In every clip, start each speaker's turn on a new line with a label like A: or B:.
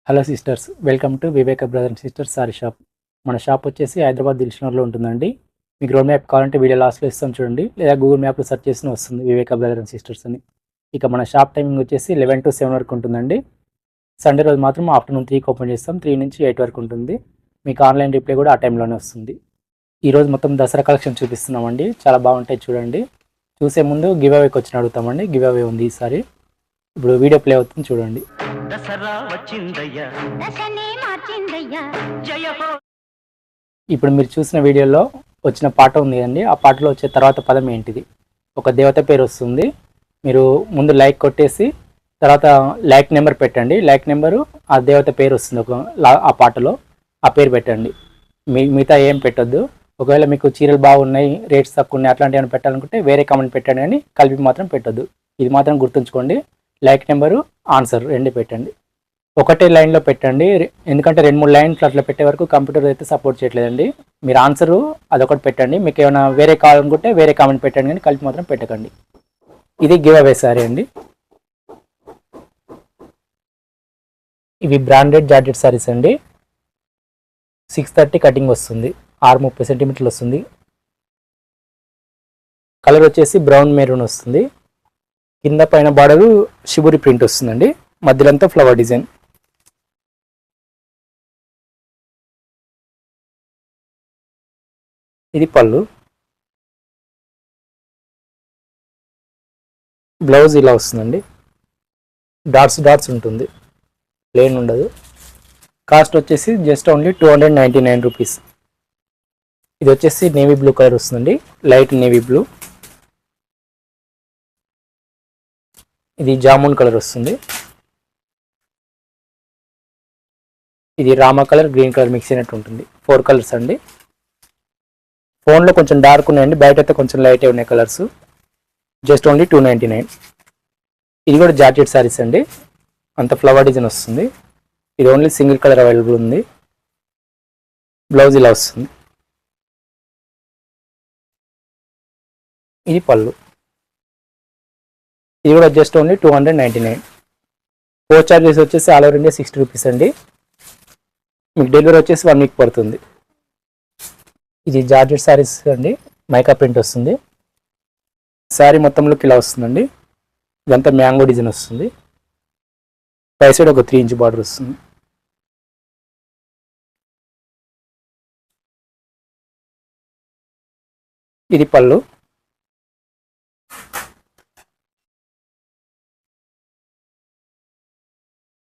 A: Hello sisters, welcome to Viveka brother and sisters sari shop. మన shop వచ్చేసి హైదరాబాద్ దిల్షునగర్లో ఉంటుందండి. మీకు రోడ్ మ్యాప్ కావాలంటే వీడియో లాస్ట్లో ఇస్తాం చూడండి, లేదా గూగుల్ మ్యాప్లో సెర్చ్ చేసిన వస్తుంది వివేక బ్రదర్ అండ్ సిస్టర్స్ అని. ఇక మన షాప్ టైమింగ్ వచ్చేసి 11 to 7 వరకు ఉంటుందండి. సండే రోజు మాత్రం ఆఫ్టర్నూన్ 3కి ఓపెన్ చేస్తాం, 3 నుంచి 8 వరకు ఉంటుంది. మీకు ఆన్లైన్ రిప్లై కూడా ఆ టైంలోనే వస్తుంది. ఈరోజు మొత్తం దసరా కలెక్షన్ చూపిస్తున్నామండి, చాలా బాగుంటాయి చూడండి. చూసే ముందు గివ్ అవేకి వచ్చిన అడుగుతామండి. గివ్ అవే ఉంది ఈసారి. ఇప్పుడు వీడియో ప్లే అవుతుంది చూడండి. ఇప్పుడు మీరు చూసిన వీడియోలో వచ్చిన పాట ఉంది కదండి, ఆ పాటలో వచ్చే తర్వాత పదం ఏంటిది? ఒక దేవత పేరు వస్తుంది. మీరు ముందు లైక్ కొట్టేసి తర్వాత లైక్ నెంబర్ పెట్టండి. లైక్ నెంబరు ఆ దేవత పేరు వస్తుంది ఆ పాటలో, ఆ పేరు పెట్టండి. మిగతా ఏం పెట్టొద్దు. ఒకవేళ మీకు చీరలు బాగున్నాయి, రేట్స్ తక్కువ ఉన్నాయి అట్లాంటివి ఏమైనా పెట్టాలనుకుంటే వేరే కామెంట్ పెట్టండి, కానీ కలిపి మాత్రం పెట్టొద్దు. ఇది మాత్రం గుర్తుంచుకోండి. లైక్ నెంబరు, ఆన్సర్ రెండు పెట్టండి. ఒకటే లైన్లో పెట్టండి, ఎందుకంటే 2-3 లైన్స్ అట్లా పెట్టే వరకు కంప్యూటర్ అయితే సపోర్ట్ చేయట్లేదండి. మీరు ఆన్సరు అదొకటి పెట్టండి. మీకు ఏమైనా వేరే కావాలనుకుంటే వేరే కామెంట్ పెట్టండి, కానీ కలిపి మాత్రం పెట్టకండి. ఇది గివ్ అవే సారీ అండి. ఇవి బ్రాండెడ్ జార్జెట్ సారీస్ అండి. 630 కటింగ్ వస్తుంది, 630 సెంటీమీటర్లు వస్తుంది. కలర్ వచ్చేసి బ్రౌన్ మెరూన్ వస్తుంది. కింద పైన బార్డరు షిబురి ప్రింట్ వస్తుందండి, మధ్యలో ఫ్లవర్ డిజైన్. ఇది పళ్ళు. బ్లౌజ్ ఇలా వస్తుందండి, డాట్స్ ఉంటుంది, ప్లెయిన్ ఉండదు. కాస్ట్ వచ్చేసి జస్ట్ ఓన్లీ 299 రూపీస్. ఇది వచ్చేసి నేవీ బ్లూ కలర్ వస్తుందండి, లైట్ నేవీ బ్లూ. ఇది జామున్ కలర్ వస్తుంది. ఇది Rama colour, green colour mix అయినట్టు ఉంటుంది. 4 కలర్స్ అండి. ఫోన్లో కొంచెం డార్క్ ఉన్నాయండి, బయట అయితే కొంచెం లైట్ ఉన్నాయి కలర్స్. Just only 299. ఇది కూడా జార్జెట్ శారీస్ అండి, అంత ఫ్లవర్ డిజైన్ వస్తుంది. ఇది ఓన్లీ సింగిల్ కలర్ అవైలబుల్ ఉంది. బ్లౌజ్ ఇలా వస్తుంది. ఇది పళ్ళు. ఇది కూడా జస్ట్ ఓన్లీ 299. పోస్ట్ చార్జెస్ వచ్చేసి ఆల్ ఓవర్ ఇండియా 60 రూపీస్ అండి. మీకు డెలివరీ వచ్చేసి 1 వీక్ పడుతుంది. ఇది జార్జెట్ శారీస్ అండి, మైకా ప్రింట్ వస్తుంది. శారీ మొత్తంలోకి ఇలా వస్తుందండి. ఇదంతా మ్యాంగో డిజైన్ వస్తుంది. పై సైడ్ ఒక 3 ఇంచ్ బార్డర్ వస్తుంది. ఇది పళ్ళు.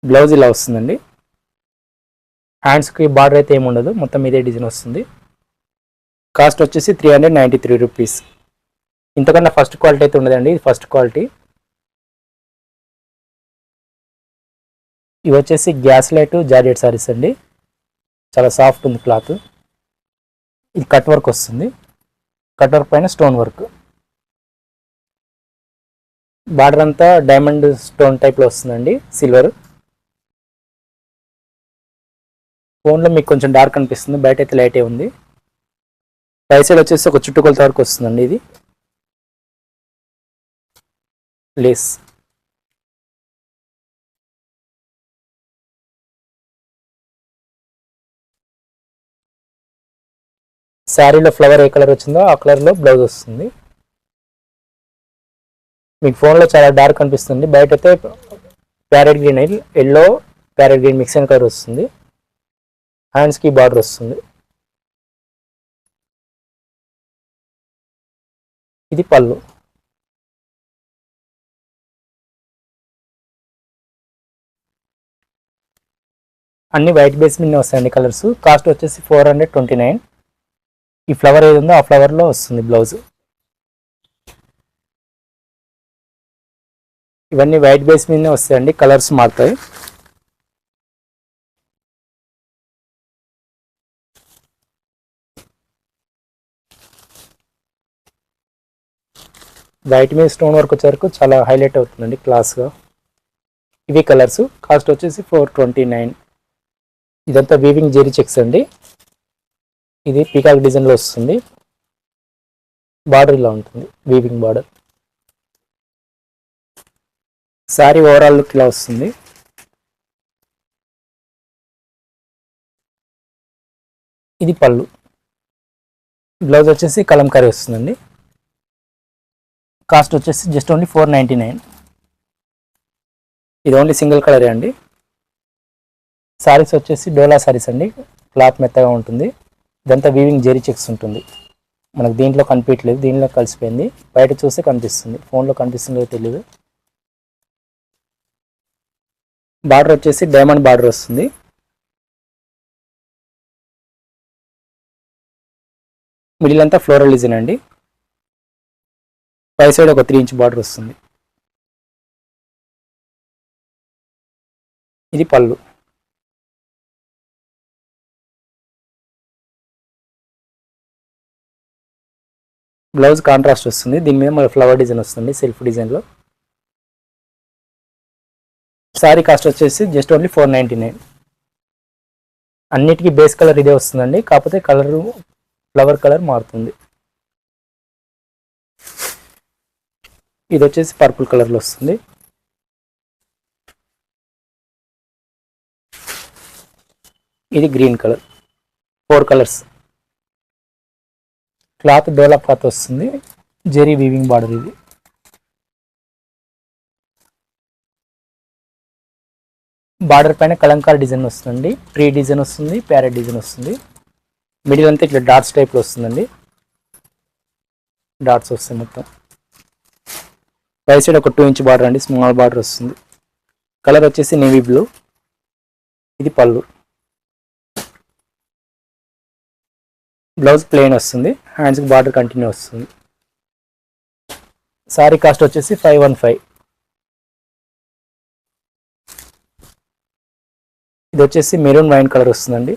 A: బ్లౌజ్ ఇలా వస్తుందండి. హ్యాండ్స్కి బార్డర్ అయితే ఏమి ఉండదు, మొత్తం ఇదే డిజైన్ వస్తుంది. కాస్ట్ వచ్చేసి 393 రూపీస్. ఇంతకన్నా ఫస్ట్ క్వాలిటీ అయితే ఉండదండి, ఇది ఫస్ట్ క్వాలిటీ. ఇవి వచ్చేసి గ్యాస్ లైట్ జార్జెట్ సారీస్ అండి, చాలా సాఫ్ట్ ఉంది క్లాత్. ఇది కట్ వర్క్ వస్తుంది, కట్ వర్క్ పైన స్టోన్ వర్క్. బార్డర్ అంతా డైమండ్ స్టోన్ టైప్లో వస్తుందండి, సిల్వర్. ఫోన్లో మీకు కొంచెం డార్క్ అనిపిస్తుంది, బయట అయితే లైటే ఉంది. పై సైడ్ వచ్చేసి ఒక చుట్టుకొలత వరకు వస్తుందండి. ఇది లేస్. శారీలో ఫ్లవర్ ఏ కలర్ వచ్చిందో ఆ కలర్లో బ్లౌజ్ వస్తుంది. మీకు ఫోన్లో చాలా డార్క్ అనిపిస్తుంది, బయట అయితే parrot green, yellow parrot green mix అయిన కలర్ వస్తుంది. హ్యాండ్స్కి బార్డర్ వస్తుంది. ఇది పళ్ళు. అన్ని వైట్ బేస్ మీద వస్తాయండి కలర్స్. కాస్ట్ వచ్చేసి 429. ఈ ఫ్లవర్ ఏది ఉందో ఆ ఫ్లవర్లో వస్తుంది బ్లౌజ్. ఇవన్నీ వైట్ బేస్ మీదనే వస్తాయండి, కలర్స్ మారుతాయి. వైట్ మీద స్టోన్ వర్క్ వచ్చే వరకు చాలా హైలైట్ అవుతుందండి క్లాస్గా. ఇవి కలర్స్. కాస్ట్ వచ్చేసి 429. ఇదంతా వీవింగ్ జెరీ చెక్స్ అండి. ఇది పీకాక్ డిజైన్లో వస్తుంది. బార్డర్ ఇలా ఉంటుంది, weaving border. Sari overall look ఇలా వస్తుంది. ఇది పళ్ళు. బ్లౌజ్ వచ్చేసి కలంకారీ వస్తుందండి. కాస్ట్ వచ్చేసి జస్ట్ ఓన్లీ 499. ఇది ఓన్లీ సింగిల్ కలరే అండి. శారీస్ వచ్చేసి డోలా శారీస్ అండి. క్లాత్ మెత్తగా ఉంటుంది. ఇదంతా వీవింగ్ జెరీ చెక్స్ ఉంటుంది. మనకు దీంట్లో కనిపించలేదు, దీంట్లో కలిసిపోయింది. బయట చూస్తే కనిపిస్తుంది, ఫోన్లో కనిపిస్తుందో తెలియదు. బార్డర్ వచ్చేసి డైమండ్ బార్డర్ వస్తుంది. మిడిల్ అంతా ఫ్లోరల్ డిజైన్ అండి. పై సైడ్ ఒక 3 ఇంచ్ బార్డర్ వస్తుంది. ఇది పళ్ళు. బ్లౌజ్ కాంట్రాస్ట్ వస్తుంది. దీని మీద మన ఫ్లవర్ డిజైన్ వస్తుంది సెల్ఫ్ డిజైన్లో. శారీ కాస్ట్ వచ్చేసి జస్ట్ ఓన్లీ 499. అన్నిటికీ బేస్ కలర్ ఇదే వస్తుందండి, కాకపోతే కలర్ ఫ్లవర్ కలర్ మారుతుంది. ఇది వచ్చేసి పర్పుల్ కలర్లో వస్తుంది. ఇది గ్రీన్ కలర్. 4 కలర్స్. క్లాత్ డోలా క్లాత్ వస్తుంది. Zari weaving border. ఇది బార్డర్ పైన కలంకారీ డిజైన్ వస్తుంది, ట్రీ డిజైన్ వస్తుంది, ప్యారెట్ డిజైన్ వస్తుంది. మిడిల్ అంతా ఇట్లా డాట్స్ టైప్లో వస్తుందండి. డాట్స్ వస్తాయి మొత్తం. రైట్ సైడ్ ఒక 2 ఇంచ్ బార్డర్ అండి, స్మాల్ బార్డర్ వస్తుంది. కలర్ వచ్చేసి నేవీ బ్లూ. ఇది పళ్ళు. బ్లౌజ్ ప్లెయిన్ వస్తుంది, హ్యాండ్స్కి బార్డర్ కంటిన్యూ వస్తుంది. సారీ కాస్ట్ వచ్చేసి 515. ఇది వచ్చేసి మెరూన్ వైన్ కలర్ వస్తుందండి.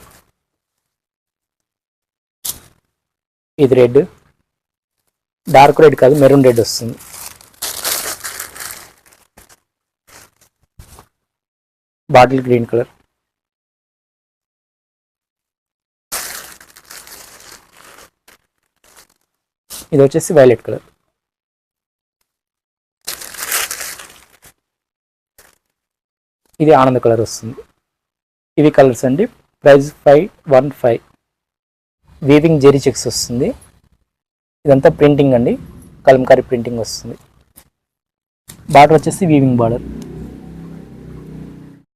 A: ఇది రెడ్, డార్క్ రెడ్ కాదు మెరూన్ రెడ్ వస్తుంది. Bottle green colour. ఇది వచ్చేసి వైలెట్ కలర్. ఇది ఆనంద కలర్ వస్తుంది. ఇవి కలర్స్ అండి. ప్రైస్ 515. వీవింగ్ జెరీ చెక్స్ వస్తుంది. ఇదంతా ప్రింటింగ్ అండి, కలంకారీ ప్రింటింగ్ వస్తుంది. బార్డర్ వచ్చేసి వీవింగ్ బార్డర్.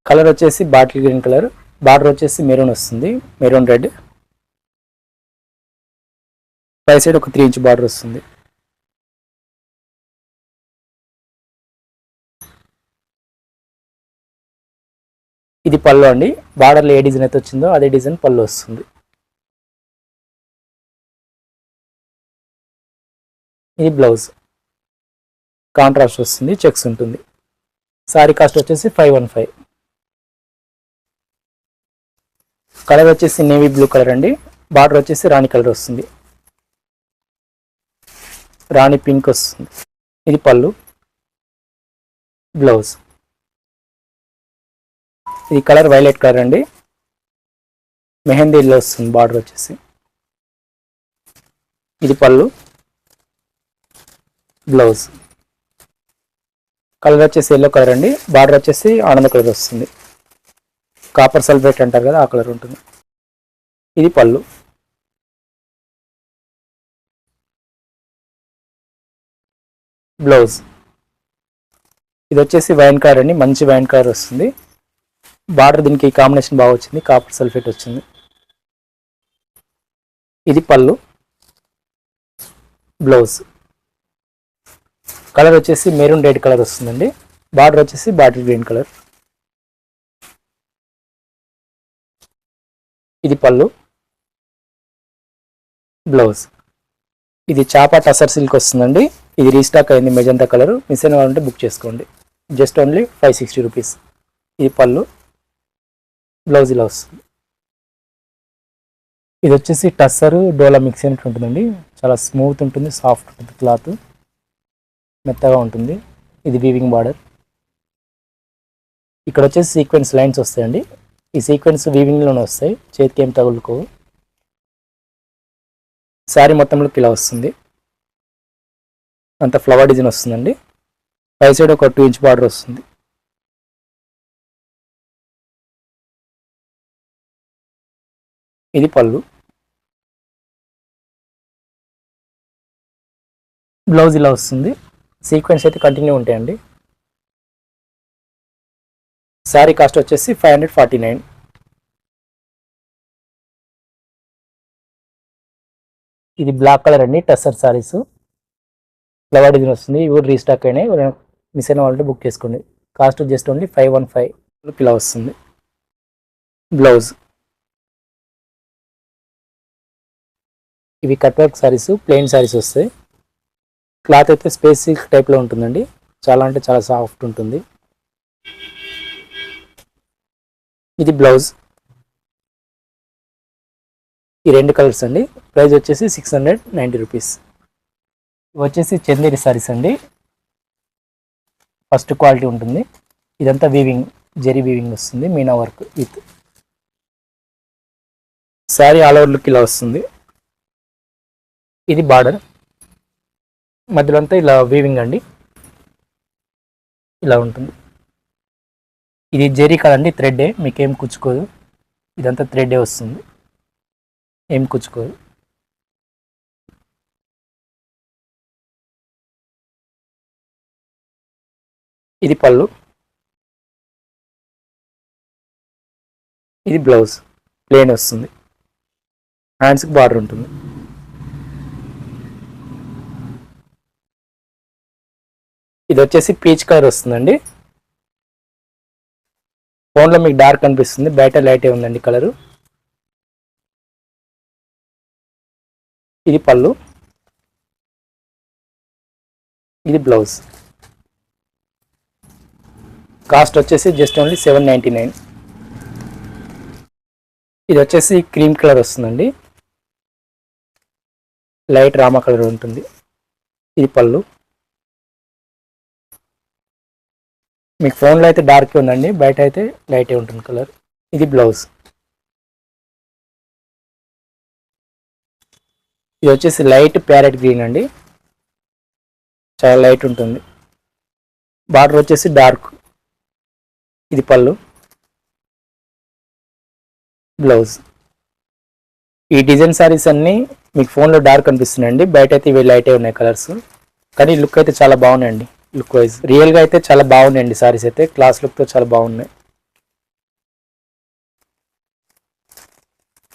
A: కలర్ వచ్చేసి బాటిల్ గ్రీన్ కలర్. బార్డర్ వచ్చేసి మెరూన్ వస్తుంది, మెరూన్ రెడ్. పై సైడ్ ఒక 3 ఇంచ్ బార్డర్ వస్తుంది. ఇది పళ్ళు అండి. బార్డర్లో ఏ డిజైన్ అయితే వచ్చిందో అదే డిజైన్ పళ్ళు వస్తుంది. ఇది బ్లౌజ్ కాంట్రాస్ట్ వస్తుంది, చెక్స్ ఉంటుంది. సారీ కాస్ట్ వచ్చేసి 515. కలర్ వచ్చేసి నేవీ బ్లూ కలర్ అండి. బార్డర్ వచ్చేసి రాణి కలర్ వస్తుంది, రాణి పింక్ వస్తుంది. ఇది పళ్ళు. బ్లౌజ్ ఇది కలర్ వైలెట్ కలర్ అండి, మెహందీలో వస్తుంది బార్డర్ వచ్చేసి. ఇది పళ్ళు. బ్లౌజ్ కలర్ వచ్చేసి ఎల్లో కలర్ అండి. బార్డర్ వచ్చేసి ఆనంద కలర్ వస్తుంది, కాపర్ సల్ఫేట్ అంటారు కదా ఆ కలర్ ఉంటుంది. ఇది పళ్ళు. బ్లౌజ్ ఇది వచ్చేసి వైన్ కలర్ అండి, మంచి వైన్ కలర్ వస్తుంది. బార్డర్ దీనికి కాంబినేషన్ బాగా వచ్చింది, కాపర్ సల్ఫేట్ వచ్చింది. ఇది పళ్ళు. బ్లౌజ్ కలర్ వచ్చేసి మెరూన్ రెడ్ కలర్ వస్తుందండి. బార్డర్ వచ్చేసి బాటిల్ గ్రీన్ కలర్. ఇది పళ్ళు. బ్లౌజ్ ఇది చాపా టసర్ సిల్క్ వస్తుందండి. ఇది రీస్టాక్ అయింది మెజంతా కలర్. మిస్ అయిన వాళ్ళంటే బుక్ చేసుకోండి. Just only 560 rupees. ఇది పళ్ళు. బ్లౌజ్ ఇలా వస్తుంది. ఇది వచ్చేసి టస్సర్ డోలా మిక్స్ అయినట్టు ఉంటుందండి. చాలా స్మూత్ ఉంటుంది, సాఫ్ట్ ఉంటుంది, క్లాత్ మెత్తగా ఉంటుంది. ఇది వీవింగ్ బార్డర్. ఇక్కడ వచ్చేసి సీక్వెన్స్ లైన్స్ వస్తాయండి. ఈ సీక్వెన్స్ వీవింగ్లోనే వస్తాయి, చేతికి ఏం తగులుకోవు. శారీ మొత్తంలోకి ఇలా వస్తుంది, అంత ఫ్లవర్ డిజైన్ వస్తుందండి. పై సైడ్ ఒక 2 ఇంచ్ బార్డర్ వస్తుంది. ఇది పళ్ళు. బ్లౌజ్ ఇలా వస్తుంది. సీక్వెన్స్ అయితే కంటిన్యూ ఉంటాయండి. శారీ కాస్ట్ వచ్చేసి 549. ఇది బ్లాక్ కలర్ అండి, టస్సర్ సారీస్, ఫ్లవర్ డిజైన్ వస్తుంది. ఇవి కూడా రీస్టాక్ అయినాయి, మిస్ అయిన వాళ్ళంటే బుక్ చేసుకోండి. కాస్ట్ జస్ట్ ఓన్లీ 515 ఇలా వస్తుంది. బ్లౌజ్ ఇవి cut work saris, plain saris వస్తాయి. క్లాత్ అయితే స్పేస్ సిల్క్ టైప్లో ఉంటుందండి, చాలా అంటే చాలా సాఫ్ట్ ఉంటుంది. ఇది బ్లౌజ్. ఈ రెండు కలర్స్ అండి. ప్రైస్ వచ్చేసి 690 రూపీస్. ఇవి వచ్చేసి చందేరి సారీస్ అండి, ఫస్ట్ క్వాలిటీ ఉంటుంది. ఇదంతా వీవింగ్, జెరీ వీవింగ్ వస్తుంది, Meena work with. Sari all over look ఇలా వస్తుంది. ఇది బార్డర్, మధ్యలో అంతా ఇలా వీవింగ్ అండి, ఇలా ఉంటుంది. ఇది జెరీ కదండి, థ్రెడ్డే, మీకేం కుచ్చుకోదు. ఇదంతా థ్రెడ్డే వస్తుంది, ఏం కుచ్చుకోదు. ఇది పళ్ళు, ఇది బ్లౌజ్, ప్లెయిన్ వస్తుంది, హ్యాండ్స్కి బార్డర్ ఉంటుంది. ఇది వచ్చేసి పీచ్ కలర్ వస్తుందండి. ఫోన్లో మీకు డార్క్ అనిపిస్తుంది, బయట లైటే ఉందండి కలరు. ఇది పళ్ళు, ఇది బ్లౌజ్. కాస్ట్ వచ్చేసి జస్ట్ ఓన్లీ 799. ఇది వచ్చేసి క్రీమ్ కలర్ వస్తుందండి, లైట్ రామా కలర్ ఉంటుంది. ఇది పళ్ళు, మీకు ఫోన్లో అయితే డార్క్ ఉందండి, బయట అయితే లైటే ఉంటుంది కలర్. ఇది బ్లౌజ్. ఇది వచ్చేసి లైట్ ప్యారెట్ గ్రీన్ అండి, చాలా లైట్ ఉంటుంది. బార్డర్ వచ్చేసి డార్క్. ఇది పళ్ళు, బ్లౌజ్. ఈ డిజైన్ సారీస్ అన్నీ మీకు ఫోన్లో డార్క్ అనిపిస్తున్నాయండి, బయట అయితే ఇవి లైటే ఉన్నాయి కలర్స్, కానీ లుక్ అయితే చాలా బాగున్నాయండి. లుక్ వైజ్ రియల్గా అయితే చాలా బాగున్నాయండి సారీస్ అయితే, క్లాస్ లుక్తో చాలా బాగున్నాయి.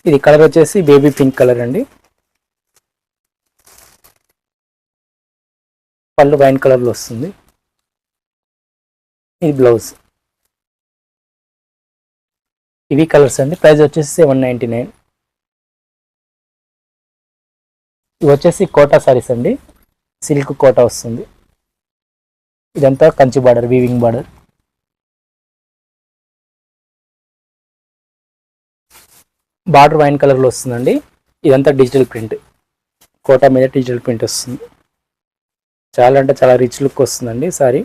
A: ఇది కలర్ వచ్చేసి బేబీ పింక్ కలర్ అండి. పళ్ళు వైన్ కలర్లో వస్తుంది. ఇది బ్లౌజ్. ఇవి కలర్స్ అండి. ప్రైస్ వచ్చేసి 799. ఇవి వచ్చేసి కోటా సారీస్ అండి, సిల్క్ కోటా వస్తుంది. ఇదంతా Kanchi border, weaving border. Border wine కలర్లో వస్తుందండి. ఇదంతా డిజిటల్ ప్రింట్, కోటా మీద డిజిటల్ ప్రింట్ వస్తుంది. చాలా అంటే చాలా రిచ్ లుక్ వస్తుందండి సారీ.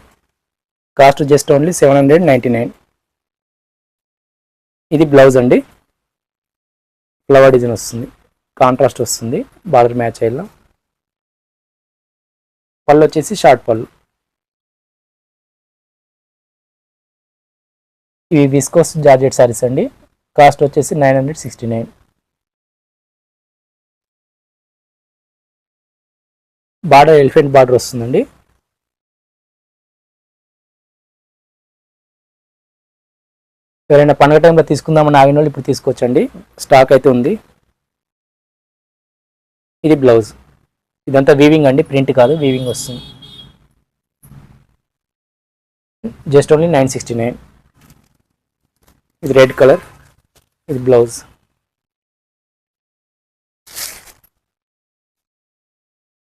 A: Cost just only 799. ఇది బ్లౌజ్ అండి, ఫ్లవర్ డిజైన్ వస్తుంది, కాంట్రాస్ట్ వస్తుంది, బార్డర్ మ్యాచ్ అయ్యేలా. పళ్ళు వచ్చేసి షార్ట్ పళ్ళు. ఇవి విస్కోస్ జార్జెట్ సారీస్ అండి, కాస్ట్ వచ్చేసి 969. బార్డర్ ఎలిఫెంట్ బార్డర్ వస్తుందండి. ఎవరైనా పండుగ టైంలో తీసుకుందామని ఆగిన వాళ్ళు ఇప్పుడు తీసుకోవచ్చండి, స్టాక్ అయితే ఉంది. ఇది బ్లౌజ్. ఇదంతా వీవింగ్ అండి, ప్రింట్ కాదు, వీవింగ్ వస్తుంది. Just only 969. ఇది రెడ్ కలర్, ఇది బ్లౌజ్.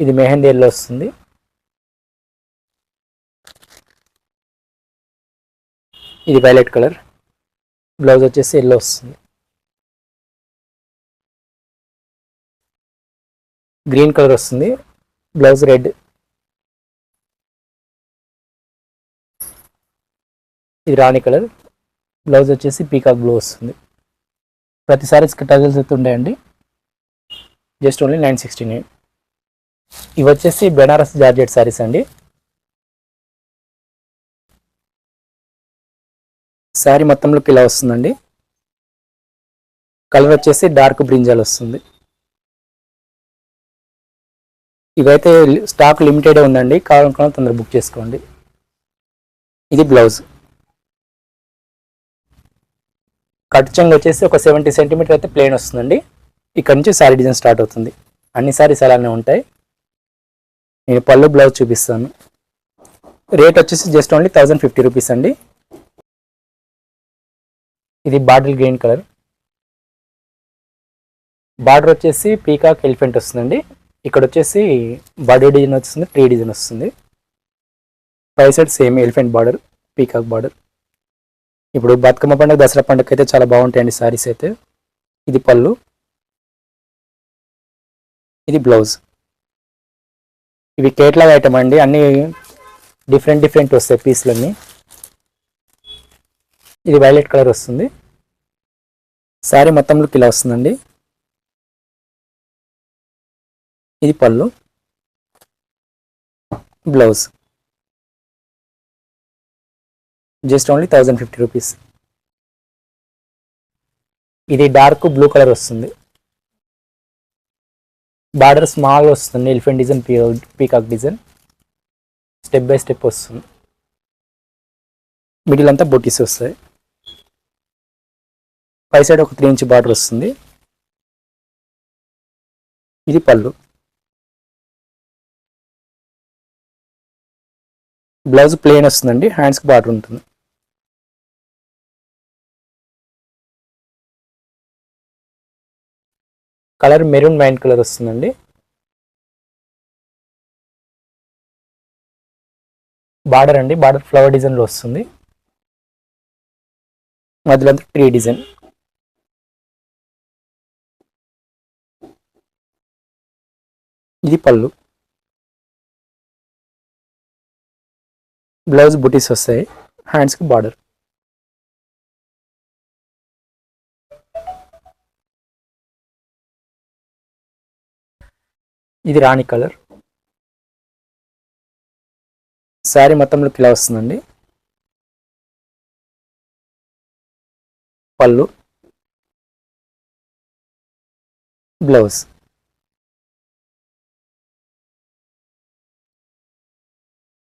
A: ఇది మెహందీ ఎల్లో వస్తుంది. ఇది వైలెట్ కలర్, బ్లౌజ్ వచ్చేసి ఎల్లో వస్తుంది. గ్రీన్ కలర్ వస్తుంది, బ్లౌజ్ రెడ్. ఇది రాణి కలర్, బ్లౌజ్ వచ్చేసి పీకాక్ బ్లూ వస్తుంది. ప్రతి సారీస్కి టజల్స్ అయితే ఉంటాయండి. Just only 969. ఇవి వచ్చేసి బెనారస్ జార్జెట్ సారీస్ అండి. శారీ మొత్తంలోకి ఇలా వస్తుందండి. కలర్ వచ్చేసి డార్క్ బ్రింజాల్ వస్తుంది. ఇవైతే స్టాక్ లిమిటెడ్ ఉందండి, కావాలనుకున్న తొందర బుక్ చేసుకోండి. ఇది బ్లౌజ్. కట్ చెంగు వచ్చేసి ఒక 70 సెంటీమీటర్ అయితే ప్లేన్ వస్తుందండి. ఇక్కడ నుంచి శారీ డిజైన్ స్టార్ట్ అవుతుంది. అన్ని శారీస్ అలానే ఉంటాయి. నేను పళ్ళు బ్లౌజ్ చూపిస్తాను. రేట్ వచ్చేసి జస్ట్ ఓన్లీ 1050 రూపీస్ అండి. ఇది బాటిల్ గ్రీన్ కలర్. బార్డర్ వచ్చేసి పీకాక్ ఎలిఫెంట్ వస్తుందండి. ఇక్కడ వచ్చేసి బర్డ్ డిజైన్ వస్తుంది, ట్రీ డిజైన్ వస్తుంది. 5 side same elephant border, peacock border. ఇప్పుడు బతుకమ్మ పండుగ, దసరా పండుగ అయితే చాలా బాగుంటాయండి శారీస్ అయితే. ఇది పళ్ళు, ఇది బ్లౌజ్. ఇవి కేటలాగ్ ఐటమ్ అండి, అన్ని డిఫరెంట్ వస్తాయి పీస్లన్నీ. ఇది వైలెట్ కలర్ వస్తుంది. శారీ మొత్తంలో ఇలా వస్తుందండి. ఇది పళ్ళు, బ్లౌజ్. Just only 1050 rupees. ఇది డార్క్ బ్లూ కలర్ వస్తుంది. బార్డర్ స్మాల్ వస్తుంది, elephant design, peacock design, step by step వస్తుంది. మిడిల్ అంతా బొటీస్ వస్తాయి. 5 సైడ్ ఒక 3 ఇంచ్ బార్డర్ వస్తుంది. ఇది పళ్ళు, బ్లౌజ్ ప్లెయిన్ వస్తుందండి, హ్యాండ్స్కి బార్డర్ ఉంటుంది. కలర్ మెరూన్ వైన్ కలర్ వస్తుందండి. బార్డర్ అండి, బార్డర్ ఫ్లవర్ డిజైన్లో వస్తుంది. మధ్యలో అంతా ట్రీ డిజైన్. ఇది పళ్ళు, బ్లౌజ్ బుటీస్ వస్తాయి, హ్యాండ్స్కి బార్డర్. ఇది రాణి కలర్. శారీ మొత్తంలో ఇలా వస్తుందండి. పళ్ళు, బ్లౌజ్.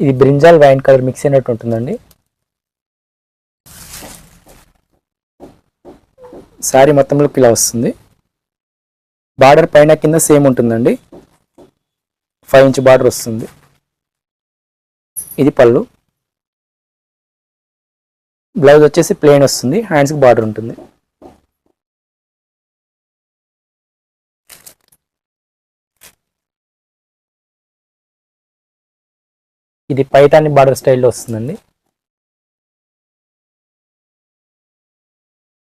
A: ఇది బ్రింజాల్ వైన్ కలర్ మిక్స్ అయినట్టు ఉంటుందండి. శారీ మొత్తంలో ఇలా వస్తుంది. బార్డర్ పైన కింద సేమ్ ఉంటుందండి, 5 ఇంచ్ బార్డర్ వస్తుంది. ఇది పళ్ళు, బ్లౌజ్ వచ్చేసి ప్లెయిన్ వస్తుంది, హ్యాండ్స్కి బార్డర్ ఉంటుంది. ఇది పైతాని బార్డర్ స్టైల్లో వస్తుందండి.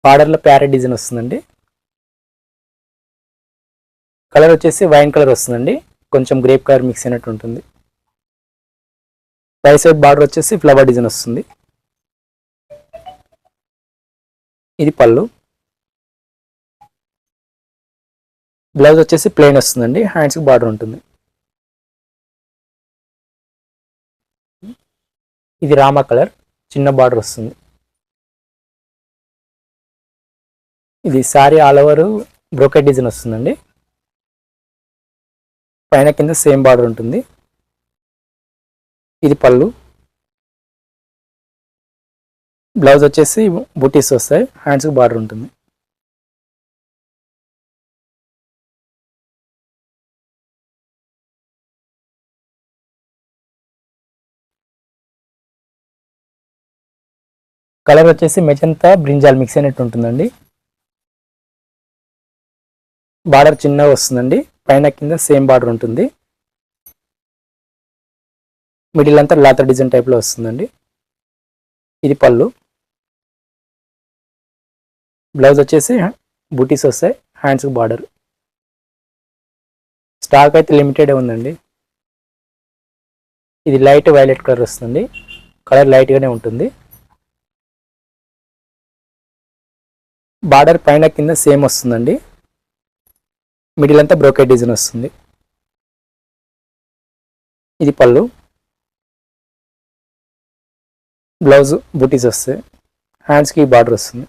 A: బార్డర్లో ప్యారెట్ డిజైన్ వస్తుందండి. కలర్ వచ్చేసి వైన్ కలర్ వస్తుందండి, కొంచెం గ్రేప్ కలర్ మిక్స్ అయినట్టు ఉంటుంది. 5 సైడ్ బార్డర్ వచ్చేసి ఫ్లవర్ డిజైన్ వస్తుంది. ఇది పళ్ళు, బ్లౌజ్ వచ్చేసి ప్లెయిన్ వస్తుందండి, హ్యాండ్స్కి బార్డర్ ఉంటుంది. ఇది రామా కలర్, చిన్న బార్డర్ వస్తుంది. ఇది sari all over brocade design వస్తుందండి. పైన కింద సేమ్ బార్డర్ ఉంటుంది. ఇది పళ్ళు, బ్లౌజ్ వచ్చేసి బుటీస్ వస్తాయి, హ్యాండ్స్కి బార్డర్ ఉంటుంది. కలర్ వచ్చేసి మెజంతా బ్రింజాల్ మిక్స్ అయినట్టు ఉంటుందండి. బార్డర్ చిన్నగా వస్తుందండి, పైన కింద సేమ్ బార్డర్ ఉంటుంది. మిడిల్ అంతా లాతర్ డిజైన్ టైప్లో వస్తుందండి. ఇది పళ్ళు, బ్లౌజ్ వచ్చేసి బూటీస్ వస్తాయి, హ్యాండ్స్కి బార్డర్. స్టాక్ అయితే లిమిటెడ్ ఉందండి. ఇది లైట్ వైలెట్ కలర్ వస్తుంది, కలర్ లైట్గానే ఉంటుంది. బార్డర్ పైన కింద సేమ్ వస్తుందండి, మిడిల్ అంతా బ్రోకెట్ డిజైన్ వస్తుంది. ఇది పళ్ళు, బ్లౌజ్ బూటీస్ వస్తాయి, హ్యాండ్స్కి బార్డర్ వస్తుంది.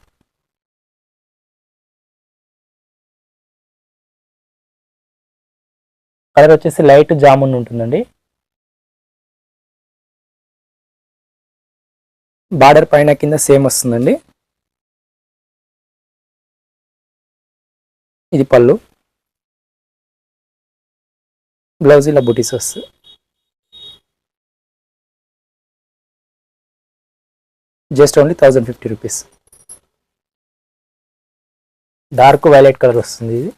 A: కలర్ వచ్చేసి లైట్ జామున్ ఉంటుందండి. బార్డర్ పైన కింద సేమ్ వస్తుందండి. ఇది పళ్ళు. బ్లౌజ్ ఇలా బుటీస్ వస్తుంది. Just only 1050 rupees. Dark violet colour వస్తుంది. ఇది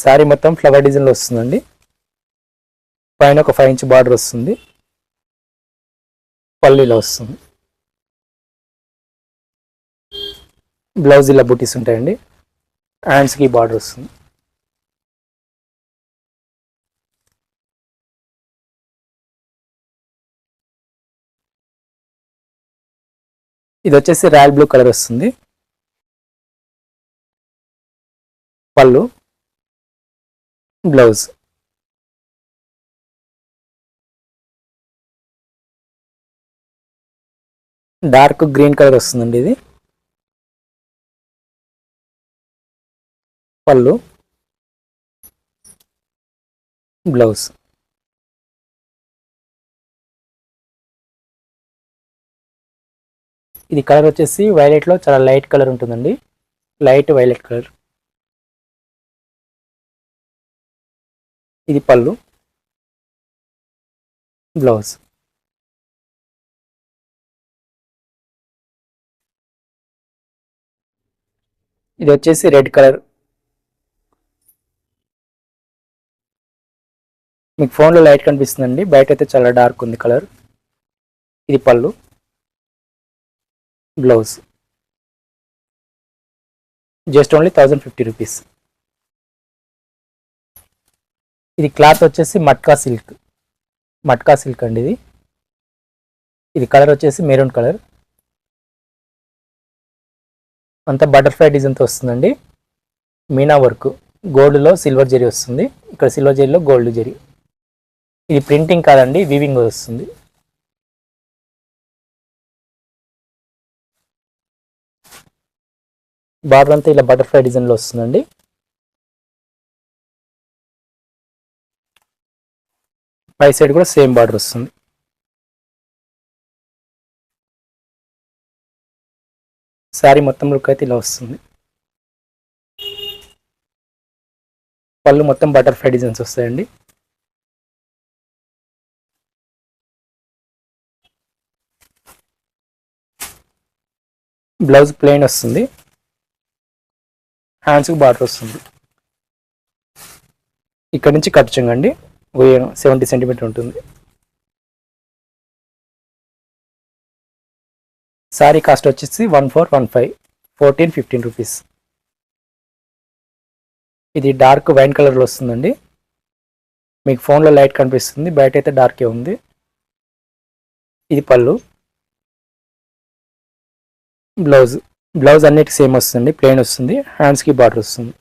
A: శారీ మొత్తం ఫ్లవర్ డిజైన్లో వస్తుందండి. పైన ఒక 5 ఇంచ్ బార్డర్ వస్తుంది. పల్లీలో వస్తుంది. బ్లౌజ్ ఇలా బుటీస్ ఉంటాయండి. హ్యాండ్స్కి బార్డర్ వస్తుంది. ఇది వచ్చేసి రాయల్ బ్లూ కలర్ వస్తుంది. పళ్ళు, బ్లౌజ్. డార్క్ గ్రీన్ కలర్ వస్తుందండి. ఇది పళ్ళు, బ్లౌజ్. ఇది కలర్ వచ్చేసి వైలెట్లో చాలా లైట్ కలర్ ఉంటుందండి. Light violet colour. ఇది పళ్ళు, బ్లౌజ్. ఇది వచ్చేసి రెడ్ కలర్. మీకు ఫోన్లో లైట్ కనిపిస్తుందండి, బయట అయితే చాలా డార్క్ ఉంది కలర్. ఇది పళ్ళు, బ్లౌజ్. Just only 1050 rupees. ఇది క్లాత్ వచ్చేసి మట్కా సిల్క్. మట్కా సిల్క్ అండి ఇది. ఇది కలర్ వచ్చేసి మెరూన్ కలర్. అంతా బటర్ఫ్లై డిజైన్తో వస్తుందండి. మీనా వర్క్. గోల్డ్లో సిల్వర్ జరీ వస్తుంది. ఇక్కడ సిల్వర్ జరీలో గోల్డ్ జరీ. ఇది ప్రింటింగ్ కాదండి, వీవింగ్ వస్తుంది. బార్డర్ అంతా ఇలా బటర్ఫ్లై డిజైన్లో వస్తుందండి. పై సైడ్ కూడా సేమ్ బార్డర్ వస్తుంది. శారీ మొత్తం లుక్ అయితే ఇలా వస్తుంది. పళ్ళు మొత్తం బటర్ఫ్లై డిజైన్స్ వస్తాయండి. బ్లౌజ్ ప్లెయిన్ వస్తుంది. హ్యాండ్స్కి బార్డర్ వస్తుంది. ఇక్కడ నుంచి కట్ చెంగండి 70 సెంటీమీటర్ ఉంటుంది. శారీ కాస్ట్ వచ్చేసి 1415, 1415 రూపీస్. ఇది డార్క్ వైన్ కలర్లో వస్తుందండి. మీకు ఫోన్లో లైట్ కనిపిస్తుంది, బయట అయితే డార్కే ఉంది. ఇది పళ్ళు, బ్లౌజ్. బ్లౌజ్ అన్నిటికి సేమ్ వస్తుంది, ప్లెయిన్ వస్తుంది. హ్యాండ్స్కి బార్డర్ వస్తుంది.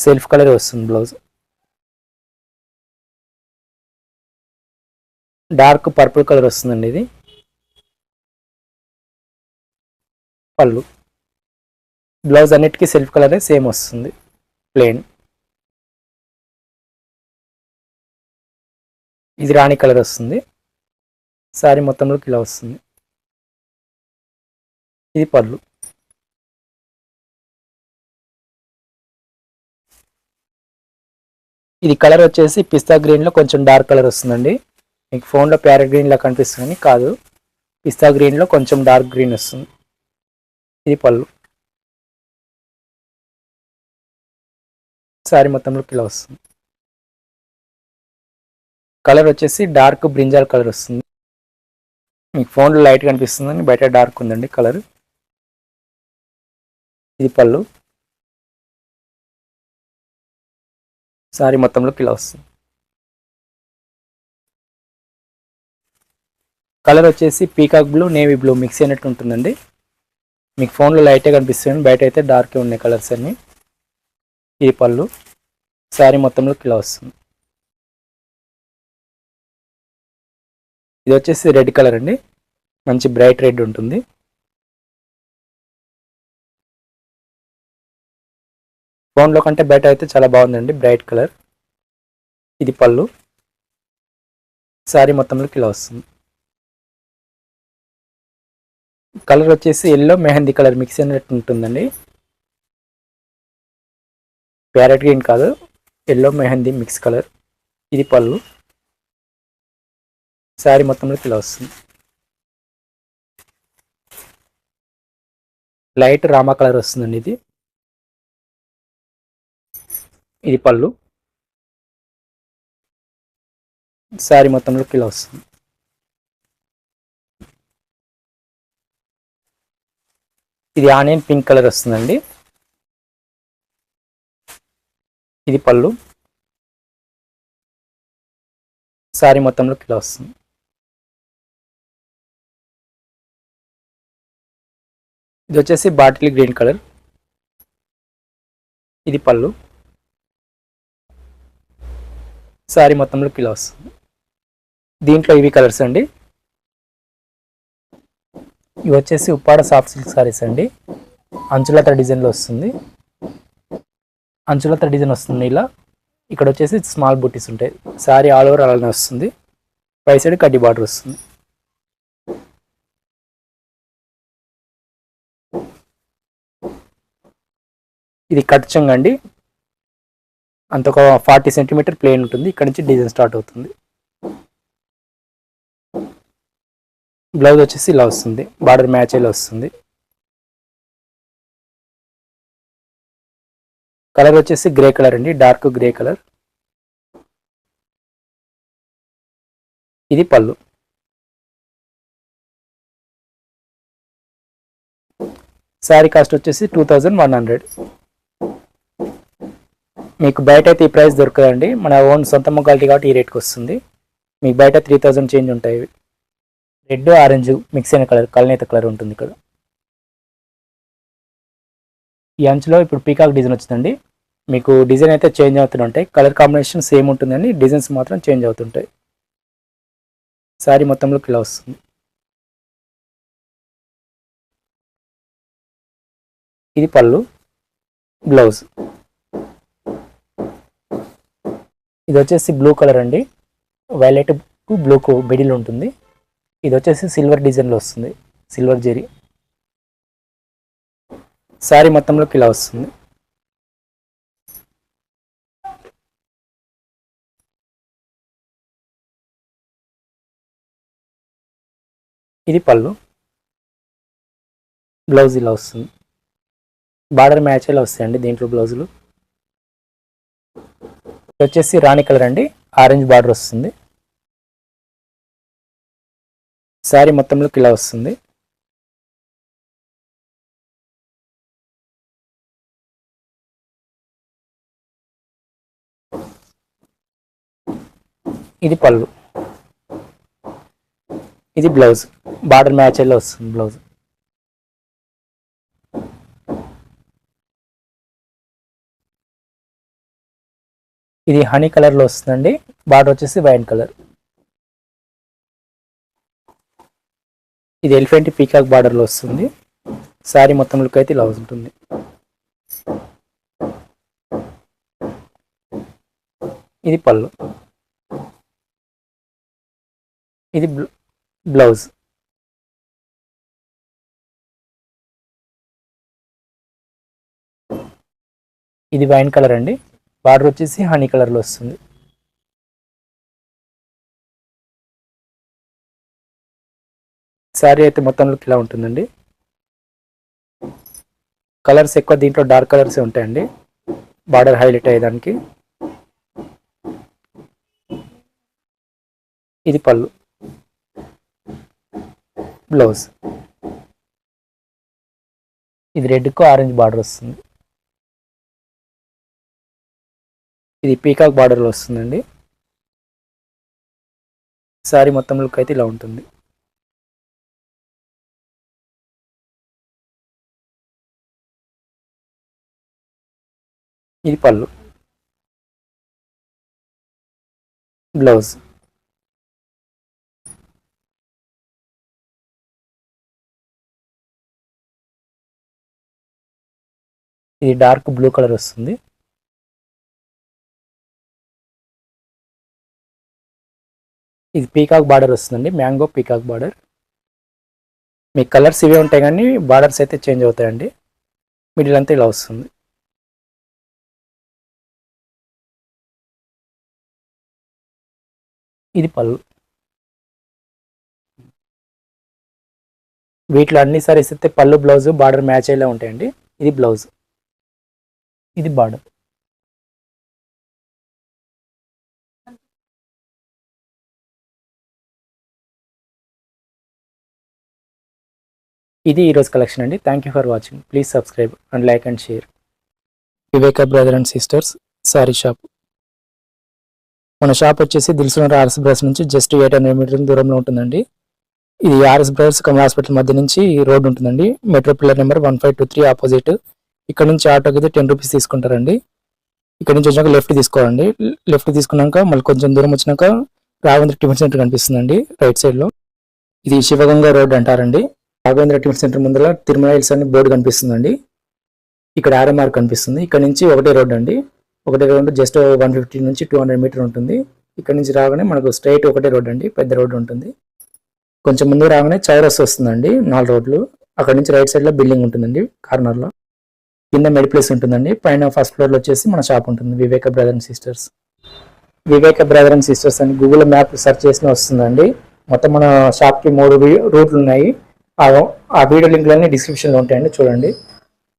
A: సెల్ఫ్ కలర్ వస్తుంది బ్లౌజ్. డార్క్ పర్పుల్ కలర్ వస్తుందండి ఇది. పళ్ళు. బ్లౌజ్ అన్నిటికీ సెల్ఫ్ కలరే సేమ్ వస్తుంది, ప్లెయిన్. ఇది రాణి కలర్ వస్తుంది. శారీ మొత్తంలోకి ఇలా వస్తుంది. ఇది పళ్ళు. ఇది కలర్ వచ్చేసి పిస్తా గ్రీన్లో కొంచెం డార్క్ కలర్ వస్తుందండి. మీకు ఫోన్లో ప్యారెట్ గ్రీన్లా కనిపిస్తుంది కాదు, పిస్తా గ్రీన్లో కొంచెం డార్క్ గ్రీన్ వస్తుంది. ఇది పళ్ళు. శారీ మొత్తంలోకి ఇలా వస్తుంది. కలర్ వచ్చేసి డార్క్ బ్రింజాల్ కలర్ వస్తుంది. మీకు ఫోన్లో లైట్ కనిపిస్తుందని బయట డార్క్ ఉందండి కలర్. ఇది పళ్ళు. శారీ మొత్తంలోకి ఇలా వస్తుంది. కలర్ వచ్చేసి peacock blue, navy blue mix అయినట్టు ఉంటుందండి. మీకు ఫోన్లో లైటే కనిపిస్తుంది, బయట అయితే డార్కే ఉన్నాయి కలర్స్ అన్నీ. ఇది పళ్ళు. శారీ మొత్తంలోకి ఇలా వస్తుంది. ఇది వచ్చేసి రెడ్ కలర్ అండి, మంచి బ్రైట్ రెడ్ ఉంటుంది. ఫోన్లో కంటే బయట అయితే చాలా బాగుందండి, బ్రైట్ కలర్. ఇది పళ్ళు. శారీ మొత్తంలోకి ఇలా వస్తుంది. కలర్ వచ్చేసి ఎల్లో మెహందీ కలర్ మిక్స్ అయినట్టు ఉంటుందండి. ప్యారెట్ గ్రీన్ కాదు, ఎల్లో మెహందీ మిక్స్ కలర్. ఇది పళ్ళు. శారీ మొత్తంలోకి ఇలా వస్తుంది. లైట్ రామా కలర్ వస్తుందండి ఇది. ఇది పళ్ళు. శారీ మొత్తంలోకి ఇలా వస్తుంది. ఇది ఆనియన్ పింక్ కలర్ వస్తుందండి. ఇది పళ్ళు. శారీ మొత్తంలోకి ఇలా వస్తుంది. ఇది వచ్చేసి బాటిల్ గ్రీన్ కలర్. ఇది పళ్ళు. శారీ మొత్తంలోకి ఇలా వస్తుంది. దీంట్లో ఇవి కలర్స్ అండి. ఇవి వచ్చేసి ఉప్పాడ సాఫ్ట్ సిల్క్ సారీస్ అండి. అంచులత డిజైన్లో వస్తుంది. అంచులత డిజైన్ వస్తుంది ఇలా. ఇక్కడ వచ్చేసి స్మాల్ బూటీస్ ఉంటాయి. శారీ ఆల్ ఓవర్ అలానే వస్తుంది. పై సైడ్ కడ్డీ బార్డర్ వస్తుంది. ఇది కట్ చెంగ్ అండి. అంత ఒక 40 సెంటీమీటర్ ప్లేన్ ఉంటుంది. ఇక్కడ నుంచి డిజైన్ స్టార్ట్ అవుతుంది. బ్లౌజ్ వచ్చేసి ఇలా వస్తుంది. బార్డర్ మ్యాచ్ ఇలా వస్తుంది. కలర్ వచ్చేసి గ్రే కలర్ అండి, డార్క్ గ్రే కలర్. ఇది పళ్ళు. శారీ కాస్ట్ వచ్చేసి 2100. మీకు బయట అయితే ఈ ప్రైస్ దొరకదండి. మన ఓన్ సొంత మొగ్గాలిటీ కాబట్టి ఈ రేట్కి వస్తుంది. మీకు బయట 3000 చేంజ్ ఉంటాయి. రెడ్ ఆరెంజ్ మిక్స్ అయిన కలర్, కల్నేత కలర్ ఉంటుంది ఇక్కడ. ఈ అంచులో ఇప్పుడు పీకాక్ డిజైన్ వచ్చిందండి. మీకు డిజైన్ అయితే చేంజ్ అవుతుంటాయి. కలర్ కాంబినేషన్ సేమ్ ఉంటుందండి, డిజైన్స్ మాత్రం చేంజ్ అవుతుంటాయి. శారీ మొత్తంలోకి ఇలా వస్తుంది. ఇది పళ్ళు. బ్లౌజ్. ఇది వచ్చేసి బ్లూ కలర్ అండి. వైలెట్ టు బ్లూకు మిడిల్ ఉంటుంది. ఇది వచ్చేసి సిల్వర్ డిజైన్లో వస్తుంది, సిల్వర్ జెరీ. శారీ మొత్తంలోకి ఇలా వస్తుంది. ఇది పళ్ళు. బ్లౌజ్ ఇలా వస్తుంది. బార్డర్ మ్యాచ్ ఇలా వస్తాయండి దీంట్లో బ్లౌజులు. ఇది వచ్చేసి రాణి కలర్ అండి, ఆరెంజ్ బార్డర్ వస్తుంది. శారీ మొత్తంలోకి ఇలా వస్తుంది. ఇది పళ్ళు. ఇది బ్లౌజ్. బార్డర్ మ్యాచ్ ఇలా వస్తుంది బ్లౌజ్. ఇది హనీ కలర్లో వస్తుందండి. బార్డర్ వచ్చేసి వైన్ కలర్. ఇది ఎలిఫెంట్ పీకాక్ బార్డర్లో వస్తుంది. శారీ మొత్తంలోకి అయితే ఇలా ఉంటుంది. ఇది పళ్ళు. ఇది బ్లౌజ్. ఇది వైన్ కలర్ అండి. బార్డర్ వచ్చేసి హనీ కలర్లో వస్తుంది. శారీ అయితే మొత్తంలోకి ఇలా ఉంటుందండి. కలర్స్ ఎక్కువ దీంట్లో డార్క్ కలర్సే ఉంటాయండి, బార్డర్ హైలైట్ అయ్యేదానికి. ఇది పళ్ళు. బ్లౌజ్. ఇది రెడ్కు ఆరెంజ్ బార్డర్ వస్తుంది. ఇది పీకాక్ బార్డర్లో వస్తుందండి. శారీ మొత్తంలోకి అయితే ఇలా ఉంటుంది. ఇది పళ్ళు. బ్లౌజ్. ఇది డార్క్ బ్లూ కలర్ వస్తుంది. ఇది పీకాక్ బార్డర్ వస్తుందండి, మ్యాంగో పీకాక్ బార్డర్. మీ కలర్స్ ఇవే ఉంటాయి కానీ బార్డర్స్ అయితే చేంజ్ అవుతాయండి. మిడిల్ అంతా ఇలా వస్తుంది. ఇది పళ్ళు. వీటిలో అన్ని సారీస్ అయితే పళ్ళు బ్లౌజ్ బార్డర్ మ్యాచ్ అయ్యేలా ఉంటాయండి. ఇది బ్లౌజ్, ఇది బార్డర్. ఇది ఈరోజు కలెక్షన్ అండి. Thank you for watching. Please subscribe and like and share. Viveka brother and sisters sari shop. మన షాప్ వచ్చేసి దిల్సునగర్ ఆర్ఎస్ బ్రదర్స్ నుంచి జస్ట్ 800 మీటర్ల దూరంలో ఉంటుందండి. ఇది ఆర్ఎస్ బ్రదర్స్ కమల్ హాస్పిటల్ మధ్య నుంచి రోడ్ ఉంటుందండి. Metro pillar number 1523 opposite. ఇక్కడ నుంచి ఆటోకి అయితే 10 రూపీస్ తీసుకుంటారండి. ఇక్కడ నుంచి వచ్చాక లెఫ్ట్ తీసుకోవాలండి. లెఫ్ట్ తీసుకున్నాక మళ్ళీ కొంచెం దూరం వచ్చినాక రాఘవేంద్ర టిఫిన్ సెంటర్ కనిపిస్తుందండి రైట్ సైడ్ లో. ఇది శివగంగా రోడ్ అంటారండి. రాఘవేంద్ర టిఫిన్ సెంటర్ ముందర తిరుమల హిల్స్ అని బోర్డు కనిపిస్తుందండి. ఇక్కడ ఆర్ఎంఆర్ కనిపిస్తుంది. ఇక్కడ నుంచి ఒకటే రోడ్ అండి. ఒకటే రోడ్ జస్ట్ 150 నుంచి 200 మీటర్ ఉంటుంది. ఇక్కడ నుంచి రాగానే మనకు స్ట్రైట్ ఒకటే రోడ్ అండి, పెద్ద రోడ్ ఉంటుంది. కొంచెం ముందు రాగానే చౌరస్ వస్తుందండి, 4 రోడ్లు. అక్కడ నుంచి రైట్ సైడ్ లో బిల్డింగ్ ఉంటుందండి కార్నర్ లో. కింద మెడి ప్లేస్ ఉంటుందండి. పైన ఫస్ట్ ఫ్లోర్ లో వచ్చేసి మన షాప్ ఉంటుంది, Viveka brother and sisters. Viveka brother and sisters అని గూగుల్ మ్యాప్ సెర్చ్ చేసిన వస్తుందండి. మొత్తం మన షాప్ కి 3 రూట్లు ఉన్నాయి. ఆ వీడియో లింక్లన్నీ డిస్క్రిప్షన్ లో ఉంటాయండి, చూడండి.